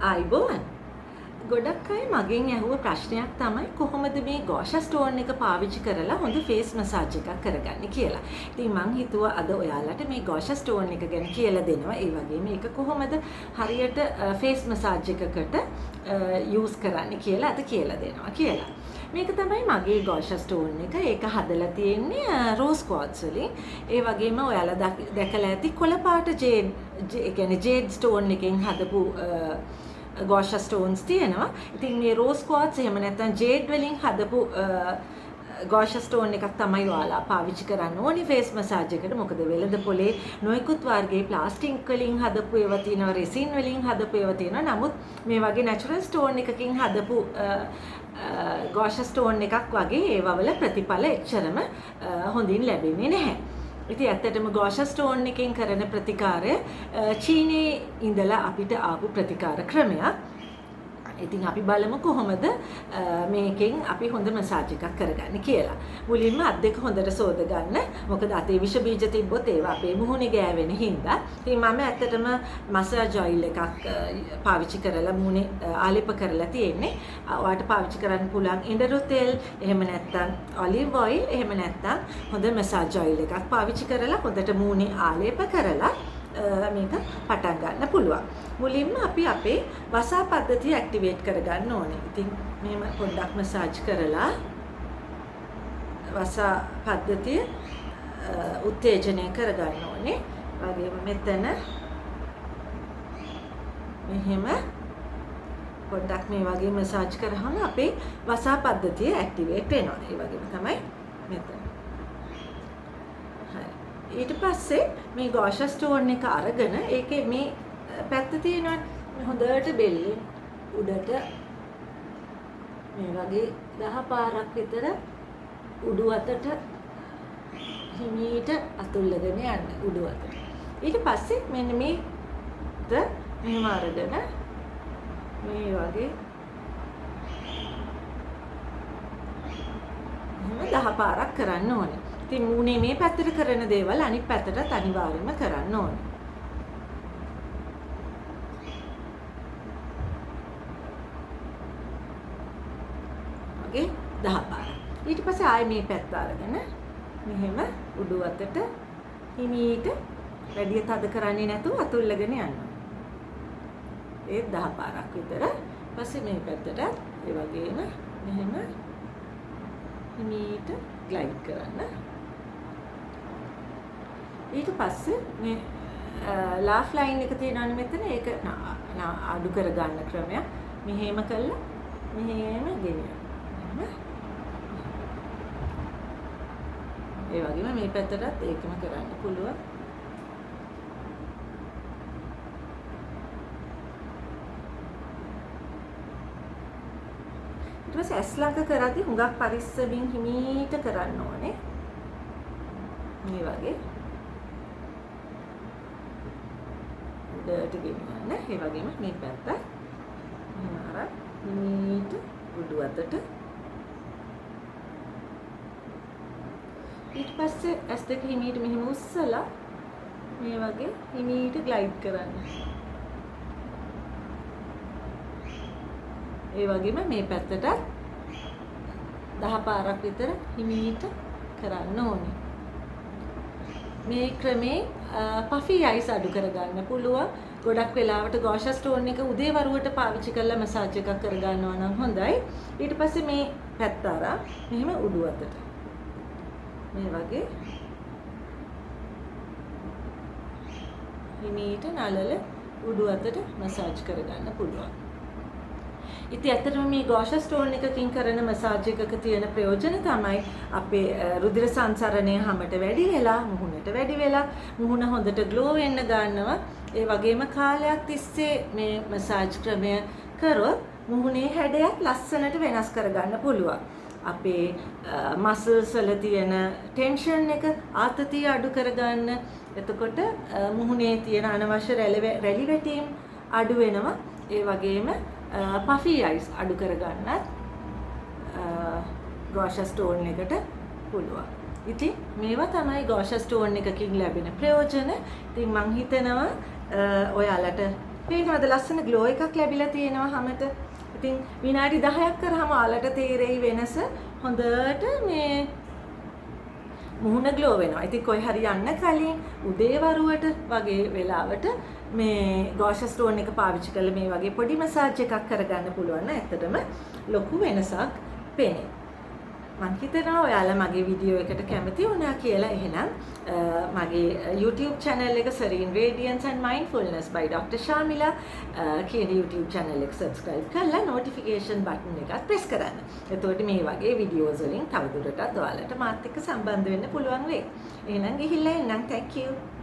ආයිබෝවන් ගොඩක් අය මගෙන් ඇහුව ප්‍රශ්නයක් තමයි කොහොමද මේ ගෝෂා ස්ටෝන් එක පාවිච්චි කරලා හොඳ ෆේස් මසාජ් එකක් කරගන්නේ කියලා. ඉතින් මං හිතුවා අද ඔයාලට මේ ගෝෂා ස්ටෝන් එක ගැන කියලා දෙනවා. ඒ වගේම මේක කොහොමද හරියට ෆේස් මසාජ් එකකට යූස් කරන්නේ කියලා අද කියලා දෙනවා කියලා. මේක තමයි මගේ ගෝෂා ස්ටෝන් එක. ඒක හදලා තියෙන්නේ රෝස් ක්වාර්ට්ස් වලින්. ඒ වගේම ඔයාලා දැකලා ඇති කොළ පාට ජේඩ්, ඒ කියන්නේ ජේඩ් ස්ටෝන් එකෙන් හදපු ගෝෂා ස්ටෝන්ස් තියෙනවා. ඉතින් මේ රෝස් ක්වාර්ට්ස් එහෙම නැත්නම් ජේඩ් වලින් හදපු ගෝෂා ස්ටෝන් එකක් තමයි ඔයාලා පාවිච්චි කරන්න ඕනේ ෆේස් මසාජ් එකට. මොකද වෙළඳ පොලේ නොයෙකුත් වර්ගයේ ප්ලාස්ටික් වලින් හදපු ඒවා තියෙනවා, රෙසින් වලින් හදපු ඒවා තියෙනවා. නමුත් මේ වගේ නැචරල් ස්ටෝන් එකකින් හදපු ගෝෂා ස්ටෝන් එකක් වගේ ඒවා වල ප්‍රතිඵල එච්චරම හොඳින් ලැබෙන්නේ නැහැ. ඉතින් ඇත්තටම ගෝෂා ස්ටෝන් එකෙන් කරන ප්‍රතිකාරය චීනයේ ඉඳලා අපිට ආපු ප්‍රතිකාර ක්‍රමයක්. ඉතින් අපි බලමු කොහොමද මේකෙන් අපි හොඳ මසාජ් එකක් කරගන්නේ කියලා. මුලින්ම අත් දෙක හොඳට සෝද ගන්න. මොකද අතේ විෂ බීජ තිබ්බොත් ඒවා අපේ මුහුණේ ගෑවෙන හින්දා. ඉතින් මම ඇත්තටම මසාජ් ඔයිල් එකක් පාවිච්චි කරලා මුහුණේ ආලේප කරලා තියෙන්නේ. ඔයාලට පාවිච්චි කරන්න පුළුවන් එඬරු තෙල්, එහෙම නැත්නම් ඔලිව් ඔයිල්, එහෙම නැත්නම් හොඳ මසාජ් ඔයිල් එකක් පාවිච්චි කරලා හොඳට මුහුණේ ආලේප කරලා මේක පටන් ගන්න පුළුවන්. මුලින්ම අපි අපේ වසා පද්ධතිය ඇක්ටිවේට් කරගන්න ඕනේ. ඉතින් මෙහෙම පොඩ්ඩක් මසාජ් කරලා වසා පද්ධතිය උත්තේජනය කරගන්න ඕනේ. වගේම මෙතන මෙහෙම පොඩ්ඩක් මේ වගේ මසාජ් කරාම අපේ වසා පද්ධතිය ඇක්ටිවේට් වෙනවා. ඒ වගේම තමයි මෙතන. ඊට පස්සේ මේ ගෝෂා ස්ටෝන් එක අරගෙන ඒකේ මේ පැත්ත තියෙනවා හොඳට බෙල්ලෙන් උඩට මේ වගේ 10 පාරක් විතර උඩු අතට හිමීට අතුල්ලගෙන යන්න උඩු අතට. ඊට පස්සේ මෙන්න මේක මෙහෙම අරගෙන මේ වගේ එහෙම 10 පාරක් කරන්න ඕනේ. ඉතින් මූණේ මේ පැත්තට කරන දේවල් අනිත් පැත්තටත් අනිවාර්යයෙන්ම කරන්න ඕනේ. වගේ 10 පාරක්. ඊට පස්සේ ආයේ මේ පැත්ත අරගෙන මෙහෙම උඩු අතට හිමීට වැඩි තද කරන්නේ නැතුව අතුල්ලගෙන යන්න. ඒ 10 පාරක් විතර. ඊපස්සේ මේ පැත්තට ඒ වගේම මෙහෙම හිමීට ග්ලයිඩ් කරන්න. ඊට පස්සේ මේ ලාෆ් ලයින් එක තියෙනවනේ මෙතන ඒක අඩු කර ගන්න ක්‍රමයක්. මෙහෙම කළා මෙහෙම ගෙනියන්න. ඒ වගේම මේ පැත්තටත් ඒකම කරන්න පුළුවන්. ඊට පස්සේ ඇස් ළඟ කරද්දී හුඟක් පරිස්සමින් හිමීට කරන්න ඕනේ. මේ වගේ උඩට ගෙනියන්න. ඒ වගේම මේ පැත්ත මෙහෙම අර හිමීට උඩු අතට. ඊට පස්සේ ඇස් දෙක හිමීට මෙහෙම උස්සලා මේ වගේ හිමීට ග්ලයිඩ් කරන්න. ඒ වගේම මේ පැත්තට 10 පාරක් විතර හිමීට කරන්න ඕනේ. මේ ක්‍රමේ පෆි අයිස් අඩු කරගන්න පුළුවන්. ගොඩක් වෙලාවට ගෝෂා ස්ටෝන් එක උදේ වරුවට පාවිච්චි කරලා මසාජ් එකක් කරගන්නවා නම් හොඳයි. ඊට පස්සේ මේ පැත්ත අරන් මෙහෙම උඩු අතට මේ වගේ හිමීට නලල උඩු අතට මසාජ් කරගන්න පුළුවන්. ඉතින් ඇත්තටම මේ ගෝෂා ස්ටෝන් එකකින් කරන මසාජ් එකක තියෙන ප්‍රයෝජන තමයි අපේ රුධිර සංසරණය හැමට වැඩි වෙලා, මුහුණට වැඩි වෙලා, මුහුණ හොඳට ග්ලෝ වෙන්න ගන්නවා. ඒ වගේම කාලයක් තිස්සේ මේ මසාජ් ක්‍රමය කරොත් මුහුණේ හැඩයක් ලස්සනට වෙනස් කරගන්න පුළුවන්. අපේ මසල්ස් වල තියෙන ටෙන්ෂන් එක, ආතතිය අඩු කරගන්න. එතකොට මුහුණේ තියෙන අනවශ්‍ය රැලි වැටීම් අඩු වෙනවා. ඒ වගේම පෆි අයිස් අඩු කරගන්නත් ගෝෂා ස්ටෝන් එකට පුළුවන්. ඉතින් මේවා තමයි ගෝෂා ස්ටෝන් එකකින් ලැබෙන ප්‍රයෝජන. ඉතින් මං හිතනවා ඔයාලට පේනවද ලස්සන ග්ලෝ එකක් ලැබිලා තියෙනවා හැමත. ඉතින් විනාඩි 10ක් කරාම ඔයාලට තේරෙයි වෙනස. හොඳට මේ මුහුණ ග්ලෝ වෙනවා. ඉතින් කොයි හරි යන්න කලින් උදේ වරුවට වගේ වෙලාවට මේ ගෝෂස් ස්ටෝන් එක පාවිච්චි කරලා මේ වගේ පොඩි මසාජ් එකක් කරගන්න පුළුවන් නම් ඇත්තටම ලොකු වෙනසක් පේනවා. මම හිතනවා ඔයාලා මගේ වීඩියෝ එකට කැමති වුණා කියලා. එහෙනම් මගේ YouTube channel එක Serene Radiance and Mindfulness by Dr. Shamila කියන YouTube channel එක subscribe කරලා notification button එකත් press කරන්න. එතකොට මේ වගේ videos වලින් තවදුරටත් ඔයාලට මාත් එක්ක සම්බන්ධ වෙන්න පුළුවන් වෙයි. එහෙනම් ගිහිල්ලා එන්නම්. Thank you.